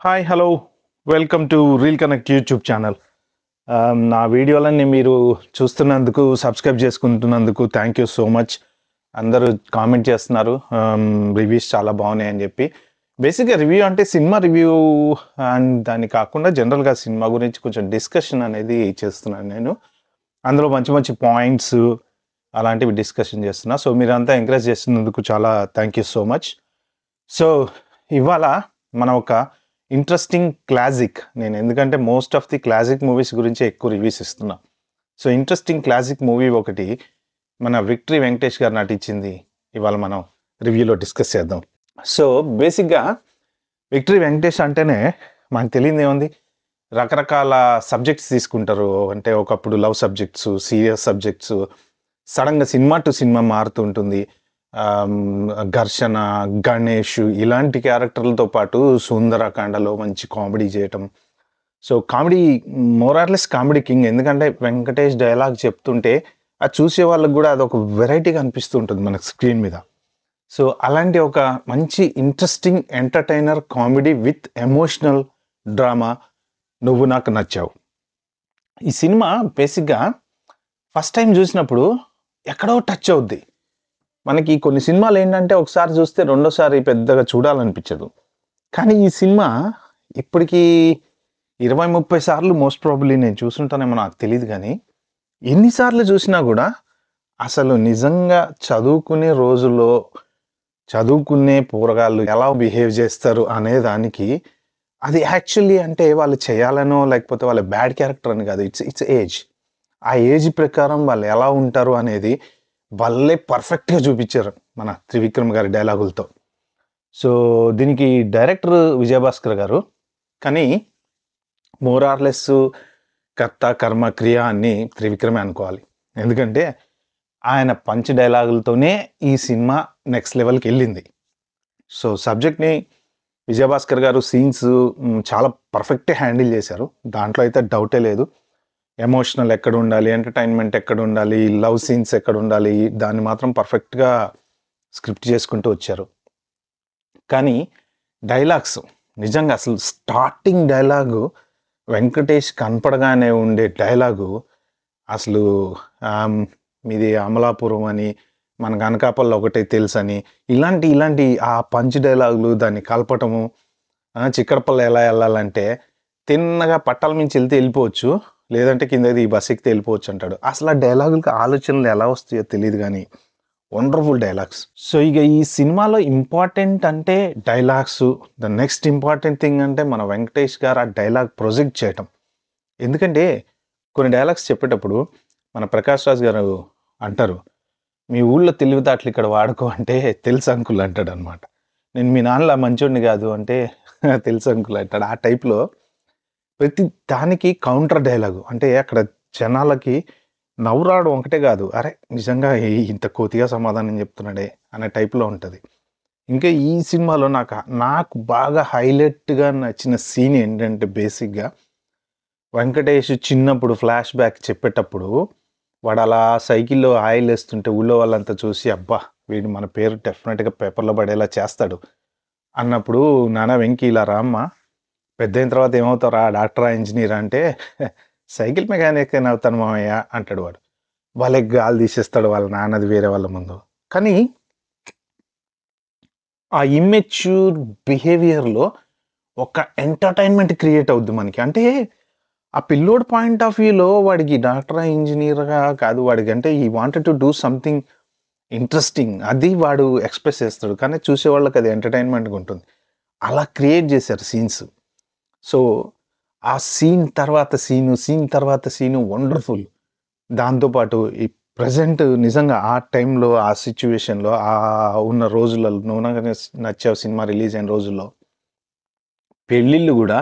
Hi hello welcome to reel connect YouTube channel. నా వీడియోలన్నీ మీరు చూస్తున్నందుకు సబ్స్క్రైబ్ చేసుకుంటున్నందుకు థ్యాంక్ యూ సో మచ్. అందరూ కామెంట్ చేస్తున్నారు రివ్యూస్ చాలా బాగున్నాయి అని చెప్పి. బేసిక్గా రివ్యూ అంటే సినిమా రివ్యూ అండ్ దాన్ని కాకుండా జనరల్గా సినిమా గురించి కొంచెం డిస్కషన్ అనేది చేస్తున్నాను నేను. అందులో మంచి మంచి పాయింట్స్ అలాంటివి డిస్కషన్ చేస్తున్నా. సో మీరంతా ఎంకరేజ్ చేస్తున్నందుకు చాలా thank you so much. So ఇవాళ మనం ఒక ఇంట్రెస్టింగ్ క్లాసిక్, నేను ఎందుకంటే most of the classic movies గురించి ఎక్కువ రివ్యూస్ ఇస్తున్నా. సో ఇంట్రెస్టింగ్ క్లాసిక్ మూవీ ఒకటి మన విక్టరీ వెంకటేష్ గారు నటించింది ఇవాళ మనం రివ్యూలో డిస్కస్ చేద్దాం. సో బేసిక్గా విక్టరీ వెంకటేష్ అంటేనే మనకు తెలియదు ఏముంది, రకరకాల సబ్జెక్ట్స్ తీసుకుంటారు. అంటే ఒకప్పుడు లవ్ సబ్జెక్ట్స్, సీరియస్ సబ్జెక్ట్స్, సడన్గా సినిమా టు సినిమా మారుతూ ఉంటుంది. ఘర్షణ, గణేష్ ఇలాంటి క్యారెక్టర్లతో పాటు సుందరకాండలో మంచి కామెడీ చేయటం. సో కామెడీ మోరార్లెస్ కామెడీ కింగ్. ఎందుకంటే వెంకటేష్ డైలాగ్ చెప్తుంటే అది చూసే వాళ్ళకి కూడా అదొక వెరైటీగా అనిపిస్తూ ఉంటుంది మనకు స్క్రీన్ మీద. సో అలాంటి ఒక మంచి interesting entertainer comedy with emotional drama నువ్వు నాకు నచ్చావు. ఈ సినిమా బేసిక్గా ఫస్ట్ టైం చూసినప్పుడు ఎక్కడో టచ్ అవుద్ది. మనకి కొన్ని సినిమాలు ఏంటంటే ఒకసారి చూస్తే రెండోసారి పెద్దగా చూడాలనిపించదు. కానీ ఈ సినిమా ఇప్పటికీ 20-30 సార్లు మోస్ట్ ప్రాబబ్లీ నేను చూసుంటానేమో నాకు తెలియదు. కానీ ఎన్నిసార్లు చూసినా కూడా అసలు నిజంగా చదువుకునే రోజుల్లో చదువుకునే పోరగాళ్ళు ఎలా బిహేవ్ చేస్తారు అనే దానికి, అది యాక్చువల్లీ అంటే వాళ్ళు చేయాలనో లేకపోతే వాళ్ళ బ్యాడ్ క్యారెక్టర్ అని కాదు, ఇట్స్ ఏజ్. ఆ ఏజ్ ప్రకారం వాళ్ళు ఎలా ఉంటారు అనేది వాళ్ళే పర్ఫెక్ట్గా చూపించారు మన త్రివిక్రమ్ గారి డైలాగులతో. సో దీనికి డైరెక్టర్ విజయభాస్కర్ గారు, కానీ మోరార్లెస్ కర్త కర్మ క్రియ అన్ని త్రివిక్రమే అనుకోవాలి. ఎందుకంటే ఆయన పంచ్ డైలాగులతోనే ఈ సినిమా నెక్స్ట్ లెవెల్కి వెళ్ళింది. సో సబ్జెక్ట్ని విజయభాస్కర్ గారు సీన్స్ చాలా పర్ఫెక్ట్గా హ్యాండిల్ చేశారు, దాంట్లో అయితే డౌటే లేదు. ఎమోషనల్ ఎక్కడ ఉండాలి, ఎంటర్టైన్మెంట్ ఎక్కడ ఉండాలి, లవ్ సీన్స్ ఎక్కడ ఉండాలి, దాన్ని మాత్రం పర్ఫెక్ట్గా స్క్రిప్ట్ చేసుకుంటూ వచ్చారు. కానీ డైలాగ్స్ నిజంగా అసలు స్టార్టింగ్ డైలాగు వెంకటేష్ కనపడగానే ఉండే డైలాగు అసలు మీది అమలాపురం అని, మనకు అనకాపల్లి ఒకటే తెలుసు అని, ఇలాంటి ఆ పంచ్ డైలాగులు, దాన్ని కలపటము. చిక్కడపల్లి ఎలా వెళ్ళాలంటే తిన్నగా పట్టాల మించి వెళ్తే వెళ్ళిపోవచ్చు, లేదంటే కింద ఈ బస్ ఎక్కితే వెళ్ళిపోవచ్చు అంటాడు. అసలు ఆ డైలాగులకి ఆలోచనలు ఎలా వస్తాయో తెలియదు, కానీ వండర్ఫుల్ డైలాగ్స్. సో ఇక ఈ సినిమాలో ఇంపార్టెంట్ అంటే dialogues. The next important thing అంటే మన వెంకటేష్ గారు ఆ డైలాగ్ ప్రొజెక్ట్ చేయటం. ఎందుకంటే కొన్ని డైలాగ్స్ చెప్పేటప్పుడు మన ప్రకాష్ రాజ్ గారు అంటారు, మీ ఊళ్ళో తెలివితేటలు ఇక్కడ వాడుకో అంటే తెలుసు అంకుల్ అంటాడు అనమాట. నేను మీ నాన్నలా మంచోడిని కాదు అంటే తెలుసు అంకుల్ అంటాడు. ఆ టైప్లో ప్రతి దానికి కౌంటర్ డైలాగు. అంటే అక్కడ జనాలకి నవ్వు రావడం ఒకటే కాదు, అరే నిజంగా ఇంత కోతిగా సమాధానం చెప్తున్నాడే అనే టైప్లో ఉంటుంది. ఇంకా ఈ సినిమాలో నాకు బాగా హైలైట్గా నచ్చిన సీన్ ఏంటంటే, బేసిక్గా వెంకటేష్ చిన్నప్పుడు ఫ్లాష్ బ్యాక్ చెప్పేటప్పుడు వాడు అలా సైకిల్లో ఆయిల్ వేస్తుంటే ఊళ్ళో వాళ్ళంతా చూసి, అబ్బా వీడు మన పేరు డెఫినెట్గా పేపర్లో పడేలా చేస్తాడు అన్నప్పుడు, నాన్న వెంకీ ఇలా రామ్మ, పెద్ద అయిన తర్వాత ఏమవుతారా, డాక్టరా, ఇంజనీర్ అంటే, సైకిల్ మెకానిక్ అని అవుతాను మామయ్య అంటాడు వాడు. వాళ్ళకి గాలి తీసేస్తాడు వాళ్ళ నాన్నది వేరే వాళ్ళ ముందు. కానీ ఆ ఇమ్మెచ్యూర్ బిహేవియర్లో ఒక ఎంటర్టైన్మెంట్ క్రియేట్ అవుద్ది మనకి. అంటే ఆ పిల్లోడ్ పాయింట్ ఆఫ్ వ్యూలో వాడికి డాక్టరా ఇంజనీర్గా కాదు, వాడికి అంటే ఈ wanted to do something interesting, అది వాడు ఎక్స్ప్రెస్ చేస్తాడు. కానీ చూసేవాళ్ళకి అది ఎంటర్టైన్మెంట్గా ఉంటుంది. అలా క్రియేట్ చేశారు సీన్స్. సో ఆ సీన్ తర్వాత సీను వండర్ఫుల్. దాంతోపాటు ఈ ప్రజెంట్ నిజంగా ఆ టైంలో, ఆ సిచ్యువేషన్లో, ఆ ఉన్న రోజులలో, నువ్వు నాకు నచ్చావు సినిమా రిలీజ్ అయిన రోజుల్లో పెళ్ళిళ్ళు కూడా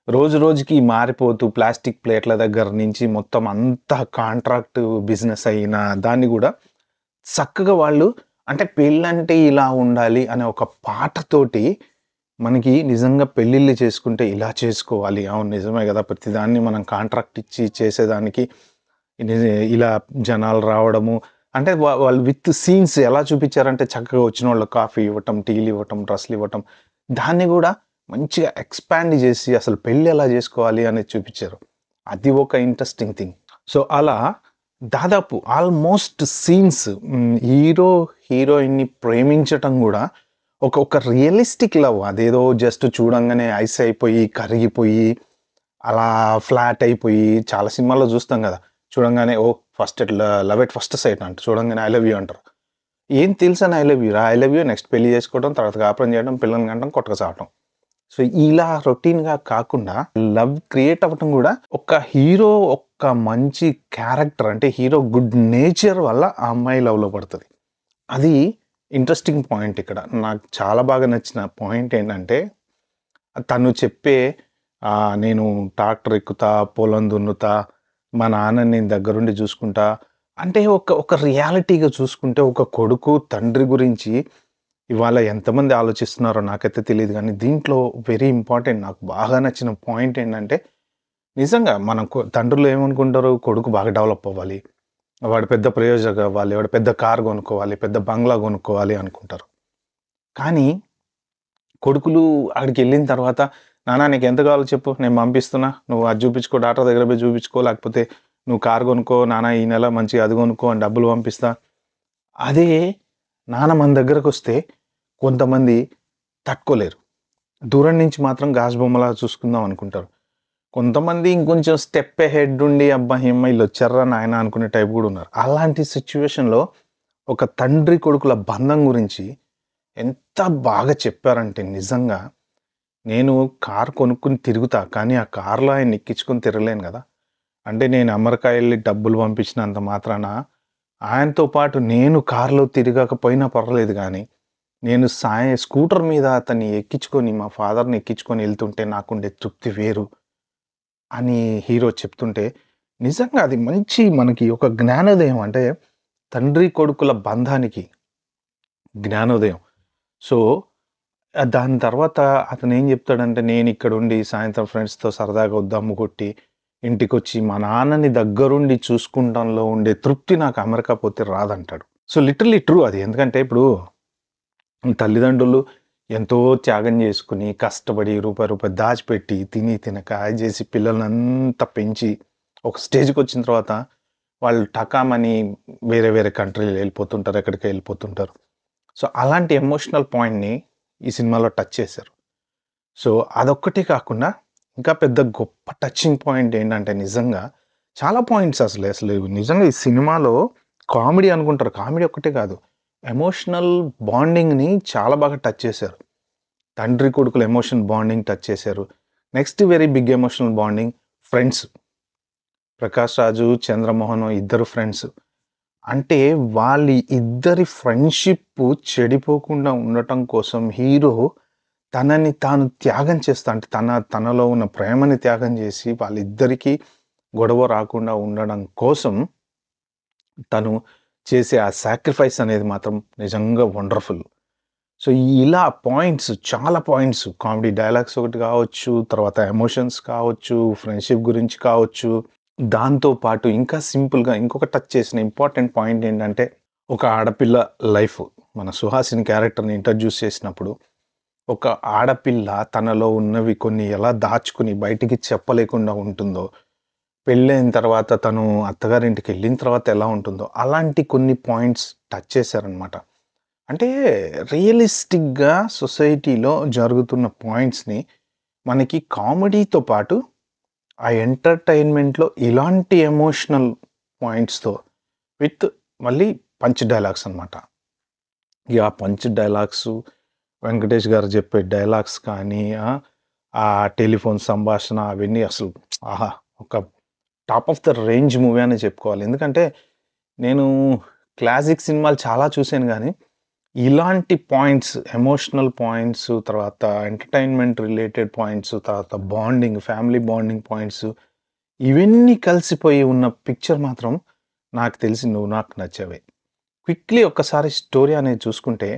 రోజు రోజుకి మారిపోతూ, ప్లాస్టిక్ ప్లేట్ల దగ్గర నుంచి మొత్తం అంతా కాంట్రాక్ట్ బిజినెస్ అయిన దాన్ని కూడా చక్కగా వాళ్ళు, అంటే పెళ్ళంటే ఇలా ఉండాలి అనే ఒక పాటతోటి మనకి నిజంగా పెళ్ళిళ్ళు చేసుకుంటే ఇలా చేసుకోవాలి, అవును నిజమే కదా, ప్రతిదాన్ని మనం కాంట్రాక్ట్ ఇచ్చి చేసేదానికి ఇలా జనాలు రావడము. అంటే వాళ్ళు విత్ సీన్స్ ఎలా చూపించారంటే, చక్కగా వచ్చిన వాళ్ళు కాఫీ ఇవ్వటం, టీలు ఇవ్వటం, డ్రెస్సులు ఇవ్వటం, దాన్ని కూడా మంచిగా ఎక్స్పాండ్ చేసి అసలు పెళ్లి ఎలా చేసుకోవాలి అనేది చూపించారు. అది ఒక ఇంట్రెస్టింగ్ థింగ్. సో, అలా దాదాపు ఆల్మోస్ట్ సీన్స్ హీరో, హీరోయిన్‌ని ప్రేమించటం గూడా ఒక రియలిస్టిక్ లవ్. అదేదో జస్ట్ చూడంగానే ఐస్ అయిపోయి, కరిగిపోయి, అలా ఫ్లాట్ అయిపోయి చాలా సినిమాల్లో చూస్తాం గదా! చూడంగానే ఓహ్! లవ్ ఎట్ ఫస్ట్ సైట్ అంట. చూడంగానే ఐ లవ్ యూ అంటారు. ఏం తెలుసని ఐ లవ్ యూ రా! ఐ లవ్ యూ నెక్స్ట్ పెళ్లి చేసుకోవడం, తర్వాత కాపురం చేయడం, పిల్లల్ని కనడం, కొట్టక సావటం. సో, ఇలా రొటీన్‌గా కాకుండా లవ్ క్రియేట్ అవ్వటం గూడా ఒక హీరో ఒక మంచి క్యారెక్టర్ అంటే హీరో గుడ్ నేచర్ వల్ల ఆ అమ్మాయి లవ్‌లో పడతది. అది ఇంట్రెస్టింగ్ పాయింట్ ఇక్కడ. నాకు చాలా బాగా నచ్చిన పాయింట్ ఏంటంటే తను చెప్పే నేను ట్రాక్టర్ ఎక్కుతా, పొలం దున్నుతా, మా నాన్నని నేను దగ్గరుండి చూసుకుంటా. అంటే ఒక రియాలిటీగా చూసుకుంటే ఒక కొడుకు, తండ్రి గురించి ఇవాళ ఎంతమంది ఆలోచిస్తున్నారో నాకైతే తెలీదు గానీ, దీంట్లో వెరీ ఇంపార్టెంట్ నాకు బాగా నచ్చిన పాయింట్ ఏంటంటే, నిజంగా మనం తండ్రులు ఏమనుకుంటారు, కొడుకు బాగా డెవలప్ అవ్వాలి. వాడు పెద్ద ప్రయోజకుడు అవ్వాలి. వాడు పెద్ద కార్ కొనుక్కోవాలి. పెద్ద బంగ్లా కొనుక్కోవాలి అనుకుంటారు. కానీ కొడుకులు అక్కడికెళ్ళిన తర్వాత, "నాన్న నీకెంత కావాలో చెప్పు నేను పంపిస్తున్నా. నువ్వు అది చూపించుకో డాక్టర్ దగ్గర పోయి చూపించుకో. లేకపోతే నువ్వు కార్ కొనుక్కో. నాన్న ఈ నెల మంచిగా అది కొనుక్కో అని డబ్బులు పంపిస్తా." అదే నాన్న మన దగ్గరకొస్తే కొంతమంది తట్టుకోలేరు. దూరం నుంచి మాత్రం గాజు బొమ్మలాగా చూసుకుందాం అనుకుంటారు. కొంతమంది ఇంకొంచెం స్టెప్ అహెడ్ ఉండి అబ్బా! ఈఎంఐ ఈళ్ళొచ్చార్రా నాయనా అనుకునే టైప్ గూడా ఉన్నారు. అలాంటి సిట్యుయేషన్‌లో ఒక తండ్రి కొడుకుల బంధం గురించి ఎంత బాగా చెప్పారంటే నిజంగా నేను కార్ కొనుక్కొని తిరుగుతా. కానీ ఆ కార్‌లో ఆయన్ని ఎక్కించుకొని తిరగలేను గదా! అంటే నేను అమెరికా ఎళ్లి డబ్బులు పంపించినంత మాత్రాన ఆయనతో పాటు నేను కార్‌లో తిరగకపోయినా పర్వాలేదు గానీ, నేను స్కూటర్ మీద అతన్ని ఎక్కించుకొని మా ఫాదర్‌ని ఎక్కించుకొని ఎళ్తుంటే నాకుండే తృప్తి వేరు అని హీరో చెప్తుంటే, నిజంగా అది మంచి మనకి ఒక జ్ఞానోదయం. అంటే తండ్రి కొడుకుల బంధానికి జ్ఞానోదయం. సో, దాని తర్వాత అతనేం జెప్తాడంటే, నేనిక్కడుండి సాయంత్రం ఫ్రెండ్స్‌తో సరదాగా ఓ దమ్ము కొట్టి, ఇంటికొచ్చి మా నాన్నని దగ్గరుండి చూసుకుంటంలో ఉండే తృప్తి నాకు అమెరికా పోతే రాదంటాడు. సో, లిటరల్లీ ట్రూ అది. ఎందుకంటే ఇప్పుడు తల్లిదండ్రులు ఎంతో త్యాగం జేసుకొని, కష్టపడి రూపాయి, రూపాయి దాచిపెట్టి, తిని తినక అది జేసి పిల్లలనంతా పెంచి, ఒక స్టేజ్‌కొచ్చిన తర్వాత వాళ్ళు టకామని వేరే వేరే కంట్రీలు ఎళ్ళిపోతుంటారు. ఎక్కడికో ఎళ్ళిపోతుంటారు. సో, అలాంటి ఎమోషనల్ పాయింట్‌ని ఈ సినిమాలో టచ్ చేశారు. సో, అదొక్కటే కాకుండా ఇంకా పెద్ద గొప్ప టచింగ్ పాయింట్ ఏంటంటే నిజంగా చాలా పాయింట్స్ అసలు నిజంగా ఈ సినిమాలో కామెడీ అనుకుంటారు. కామెడీ ఒక్కటే కాదు. ఎమోషనల్ బాండింగ్‌ని చాలా బాగా టచ్ చేశారు. తండ్రి కొడుకుల ఎమోషన్ బాండింగ్ టచ్ చేశారు. Next very big emotional bonding friends. 'Prakash Raju', 'Chandramohan' ఇద్దరు ఫ్రెండ్స్. అంటే వాళ్ళ ఇద్దరి ఫ్రెండ్‌షిప్ చెడిపోకుండా ఉండటం కోసం హీరో తనని తాను త్యాగం చేస్తా అంటే తనలో ఉన్న ప్రేమని త్యాగం చేసి వాళ్ళిద్దరికీ గొడవ రాకుండా ఉండడం కోసం తను చేసే ఆ సాక్రిఫైస్ అనేది మాత్రం నిజంగా వండర్‌ఫుల్. సో, ఇలా పాయింట్స్ చాలా పాయింట్స్ కామెడీ డైలాగ్స్ ఒకటి కావచ్చు, తర్వాత ఎమోషన్స్ కావచ్చు, ఫ్రెండ్‌షిప్ గురించి కావచ్చు. దాంతో పాటు ఇంకా సింపుల్‌గా ఇంకొక టచ్ చేసిన ఇంపార్టెంట్ పాయింట్ ఏంటంటే, ఒక ఆడపిల్ల లైఫ్ మన సుహాసిని క్యారెక్టర్‌ని ఇంట్రొడ్యూస్ చేసినప్పుడు, ఒక ఆడపిల్ల తనలో ఉన్నవి కొన్ని ఎలా దాచుకొని బయటికి చెప్పలేకుండా ఉంటుందో, పెళ్ళైన తర్వాత తను అత్తగారింటికెళ్ళిన తర్వాత ఎలా ఉంటుందో, అలాంటి కొన్ని పాయింట్స్ టచ్ చేశారనమాట. అంటే రియలిస్టిక్‌గా సొసైటీలో జరుగుతున్న పాయింట్స్‌ని మనకి కామెడీతో పాటు ఆ ఎంటర్‌టైన్‌మెంట్‌లో ఇలాంటి ఎమోషనల్ పాయింట్స్‌తో విత్ మళ్ళీ పంచ్ డైలాగ్స్ అన్నమాట. ఇగ ఆ పంచ్ డైలాగ్సు, వెంకటేష్ గారు చెప్పే డైలాగ్స్ కానీ, ఆ టెలిఫోన్ సంభాషణ అవన్నీ అసలు ఆహా! ఒక top of the range movie అనే చెప్పుకోవాలి. ఎందుకంటే నేను క్లాసిక్ సినిమాలు చాలా చూసాను గానీ, ఇలాంటి పాయింట్స్, ఎమోషనల్ పాయింట్స్, తర్వాత ఎంటర్‌టైన్‌మెంట్ రిలేటెడ్ పాయింట్స్, తర్వాత బాండింగ్, ఫ్యామిలీ బాండింగ్ పాయింట్స్ ఇవన్నీ కలిసిపోయి ఉన్న పిక్చర్ మాత్రం నాకు తెలిసి 'నువ్వు నాకు నచ్చావే.' క్విక్‌లీ ఒక్కసారి స్టోరీ అనేది చూసుకుంటే,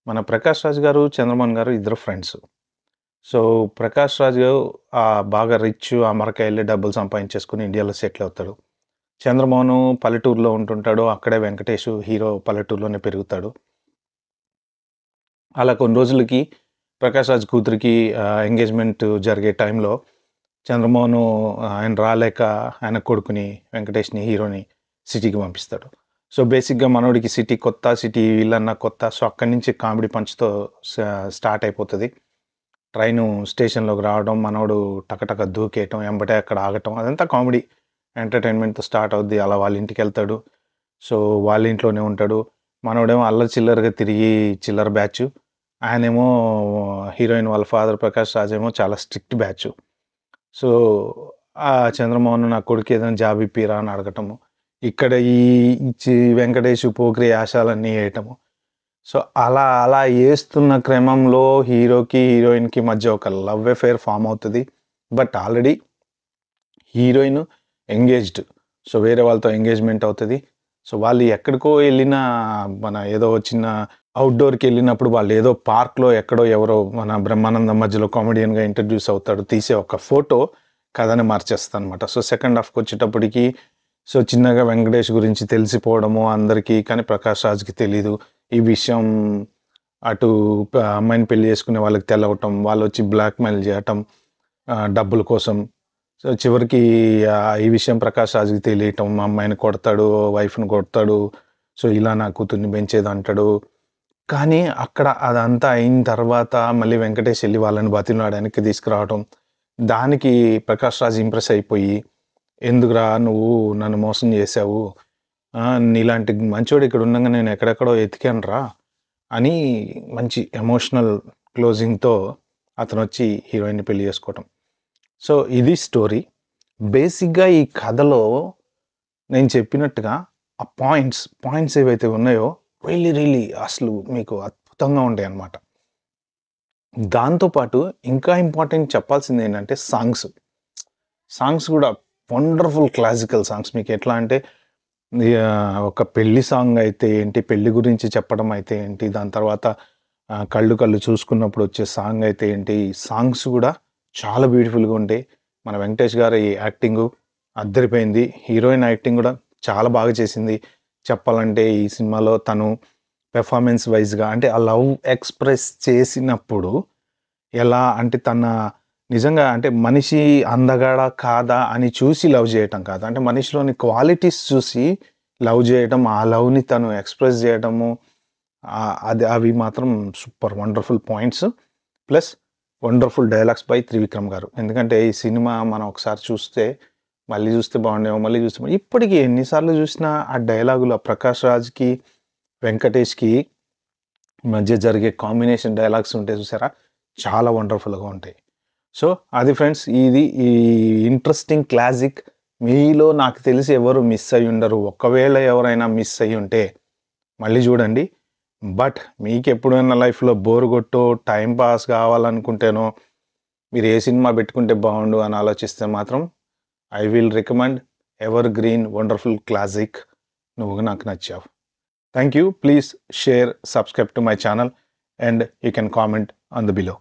మన 'ప్రకాష్ రాజ్' గారు, 'చంద్రమోహన్' గారు ఇద్దరు ఫ్రెండ్స్. సో, 'ప్రకాష్ రాజ్' బాగా రిచ్ అమెరికా ఎళ్లి డబ్బులు సంపాదించేసుకొని ఇండియాలో సెటిల్ అవుతాడు. 'చంద్రమోహన్' పల్లెటూరులో ఉంటుంటాడు. అక్కడే 'వెంకటేష్' హీరో పల్లెటూరులోనే పెరుగుతాడు. అలా కొన్ని రోజులకి ప్రకాష్ రాజ్ కూతురికి ఎంగేజ్మెంట్ జరిగే టైంలో చంద్రమోహన్ ఆయన రాలేక ఆయన కొడుకుని వెంకటేష్ని హీరోని సిటీకి పంపిస్తాడు. సో బేసిక్గా మనోడికి సిటీ కొత్త, సిటీ వీళ్ళన్న కొత్త. సో అక్కడి నుంచి కామెడీ పంచ్తో స్టార్ట్ అయిపోతుంది. ట్రైను స్టేషన్లోకి రావడం, మనోడు టకటక దూకేయటం, ఎంబటే అక్కడ ఆగటం, అదంతా కామెడీ ఎంటర్టైన్మెంట్తో స్టార్ట్ అవుద్ది. అలా వాళ్ళ ఇంటికి వెళ్తాడు. సో వాళ్ళ ఇంట్లోనే ఉంటాడు. మనోడేమో అల్లరి చిల్లరగా తిరిగి చిల్లర బ్యాచ్, ఆయనేమో హీరోయిన్ వాళ్ళ ఫాదర్ ప్రకాష్ రాజ్ ఏమో చాలా స్ట్రిక్ట్ బ్యాచ్. సో ఆ చంద్రమోహన్ నా కొడుకు ఏదైనా జాబ్ ఇప్పిరా అని అడగటము, ఇక్కడ ఈ వెంకటేష్ పోకిరి యాశాలన్నీ వేయటము. సో అలా అలా వేస్తున్న క్రమంలో హీరోకి హీరోయిన్కి మధ్య ఒక లవ్ అఫేర్ ఫామ్ అవుతుంది. But already heroine engaged. So వేరే వాళ్ళతో ఎంగేజ్మెంట్ అవుతుంది. సో వాళ్ళు ఎక్కడికో వెళ్ళిన, మన ఏదో చిన్న అవుట్డోర్కి వెళ్ళినప్పుడు వాళ్ళు ఏదో పార్క్లో ఎక్కడో ఎవరో మన బ్రహ్మానందం మధ్యలో కామెడియన్గా ఇంట్రడ్యూస్ అవుతాడు. తీసే ఒక ఫోటో కథని మార్చేస్తాను అనమాట. సో సెకండ్ హాఫ్కి వచ్చేటప్పటికి సో చిన్నగా వెంకటేష్ గురించి తెలిసిపోవడము అందరికీ, కానీ ప్రకాష్ రాజ్కి తెలీదు ఈ విషయం. అటు అమ్మాయిని పెళ్లి చేసుకునే వాళ్ళకి తెలవటం, వాళ్ళు వచ్చి బ్లాక్మెయిల్ చేయటం డబ్బుల కోసం. సో చివరికి ఈ విషయం ప్రకాష్ రాజ్కి తెలియటం, మా అమ్మాయిని కొడతాడు, వైఫ్ని కొడతాడు, సో ఇలా నా కూతుర్ని పెంచేది అంటాడు. కానీ అక్కడ అదంతా అయిన తర్వాత మళ్ళీ వెంకటేష్ వెళ్ళి వాళ్ళని బతిలాడడానికి తీసుకురావడం, దానికి ప్రకాష్ రాజ్ ఇంప్రెస్ అయిపోయి, ఎందుకురా నువ్వు నన్ను మోసం చేసావు, నీలాంటి మంచోడు ఇక్కడ ఉండగా నేను ఎక్కడెక్కడో ఎతికాను రా అని మంచి ఎమోషనల్ క్లోజింగ్తో అతను వచ్చి హీరోయిన్ని పెళ్లి చేసుకోవటం. సో ఇది స్టోరీ. బేసిక్గా ఈ కథలో నేను చెప్పినట్టుగా ఆ పాయింట్స్ ఏవైతే ఉన్నాయో రియలీ అసలు మీకు అద్భుతంగా ఉంటాయి అన్నమాట. దాంతోపాటు ఇంకా ఇంపార్టెంట్ చెప్పాల్సింది ఏంటంటే సాంగ్స్ కూడా వండర్ఫుల్ క్లాసికల్ సాంగ్స్. మీకు ఎట్లా అంటే ఒక పెళ్లి సాంగ్ అయితే ఏంటి, పెళ్లి గురించి చెప్పడం అయితే ఏంటి, దాని తర్వాత కళ్ళు చూసుకున్నప్పుడు వచ్చే సాంగ్ అయితే ఏంటి, సాంగ్స్ కూడా చాలా బ్యూటిఫుల్గా ఉంటాయి. మన వెంకటేష్ గారి యాక్టింగ్ అద్దరిపోయింది. హీరోయిన్ యాక్టింగ్ కూడా చాలా బాగా చేసింది. చెప్పాలంటే ఈ సినిమాలో తను పెర్ఫార్మెన్స్ వైజ్గా అంటే ఆ లవ్ ఎక్స్ప్రెస్ చేసినప్పుడు ఎలా అంటే తన నిజంగా అంటే మనిషి అందగాడా కాదా అని చూసి లవ్ చేయటం కాదు, అంటే మనిషిలోని క్వాలిటీస్ చూసి లవ్ చేయటం, ఆ లవ్ని తను ఎక్స్ప్రెస్ చేయటము, అవి మాత్రం super wonderful points. Plus wonderful dialogues by Trivikram గారు. ఎందుకంటే ఈ సినిమా మనం ఒకసారి చూస్తే మళ్ళీ చూస్తే బాగుండేమో, మళ్ళీ చూస్తే ఇప్పటికీ ఎన్నిసార్లు చూసినా ఆ డైలాగులు, ఆ ప్రకాష్ రాజ్కి వెంకటేష్కి మధ్య జరిగే కాంబినేషన్ డైలాగ్స్ ఉంటాయి చూసారా, చాలా వండర్ఫుల్గా ఉంటాయి. సో అది ఫ్రెండ్స్, ఈ ఇంట్రెస్టింగ్ క్లాసిక్. మీలో నాకు తెలిసి ఎవరు మిస్ అయ్యి ఉండరు. ఒకవేళ ఎవరైనా మిస్ అయ్యి ఉంటే మళ్ళీ చూడండి. బట్ మీకు ఎప్పుడైనా లైఫ్లో బోర్ కొట్టో, టైం పాస్ కావాలనుకుంటేనో, మీరు ఏ సినిమా పెట్టుకుంటే బాగుండు అని ఆలోచిస్తే మాత్రం I will recommend Evergreen Wonderful Classic. నువ్వు నాకు నచ్చావు. Thank you. Please share, subscribe to my channel and you can comment on the below.